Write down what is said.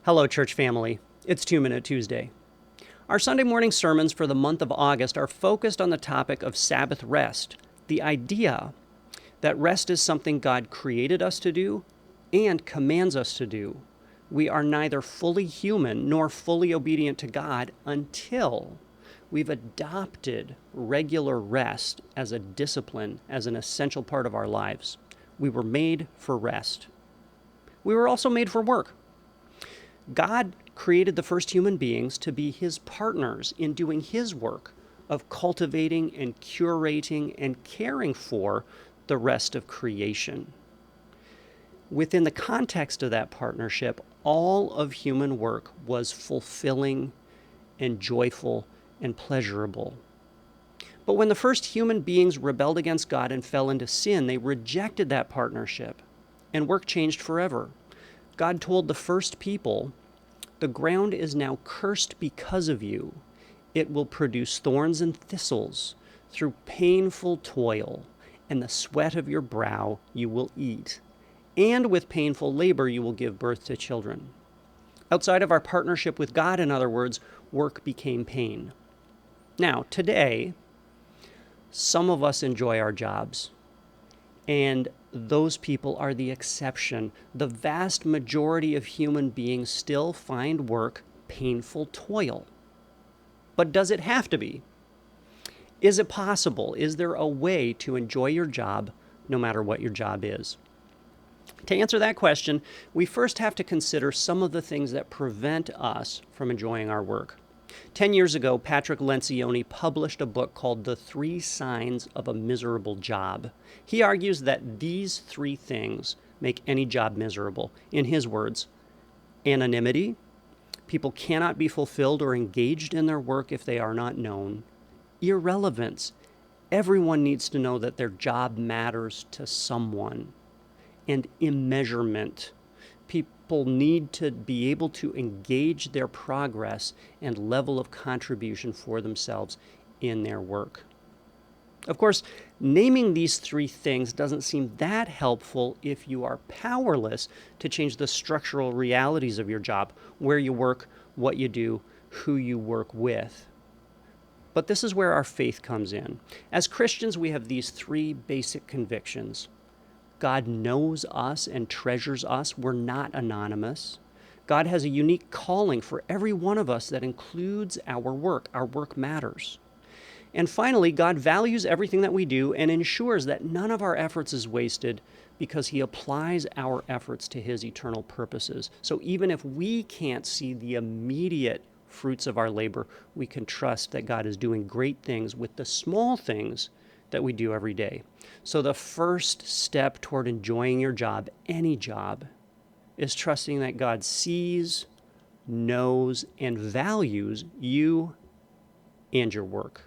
Hello, church family. It's 2-Minute Tuesday. Our Sunday morning sermons for the month of August are focused on the topic of Sabbath rest, the idea that rest is something God created us to do and commands us to do. We are neither fully human nor fully obedient to God until we've adopted regular rest as a discipline, as an essential part of our lives. We were made for rest. We were also made for work. God created the first human beings to be his partners in doing his work of cultivating and curating and caring for the rest of creation. Within the context of that partnership, all of human work was fulfilling and joyful and pleasurable. But when the first human beings rebelled against God and fell into sin, they rejected that partnership, and work changed forever. God told the first people, "The ground is now cursed because of you. It will produce thorns and thistles. Through painful toil and the sweat of your brow you will eat, and with painful labor you will give birth to children." Outside of our partnership with God, in other words, work became pain. Now, today, some of us enjoy our jobs, and those people are the exception. The vast majority of human beings still find work painful toil. But does it have to be? Is it possible? Is there a way to enjoy your job no matter what your job is? To answer that question, we first have to consider some of the things that prevent us from enjoying our work. 10 years ago, Patrick Lencioni published a book called The 3 Signs of a Miserable Job. He argues that these 3 things make any job miserable. In his words, anonymity. People cannot be fulfilled or engaged in their work if they are not known. Irrelevance. Everyone needs to know that their job matters to someone. And immeasurement. People need to be able to engage their progress and level of contribution for themselves in their work. Of course, naming these 3 things doesn't seem that helpful if you are powerless to change the structural realities of your job, where you work, what you do, who you work with. But this is where our faith comes in. As Christians, we have these 3 basic convictions. God knows us and treasures us. We're not anonymous. God has a unique calling for every one of us that includes our work. Our work matters. And finally, God values everything that we do and ensures that none of our efforts is wasted because he applies our efforts to his eternal purposes. So even if we can't see the immediate fruits of our labor, we can trust that God is doing great things with the small things that we do every day. So the first step toward enjoying your job, any job, is trusting that God sees, knows, and values you and your work.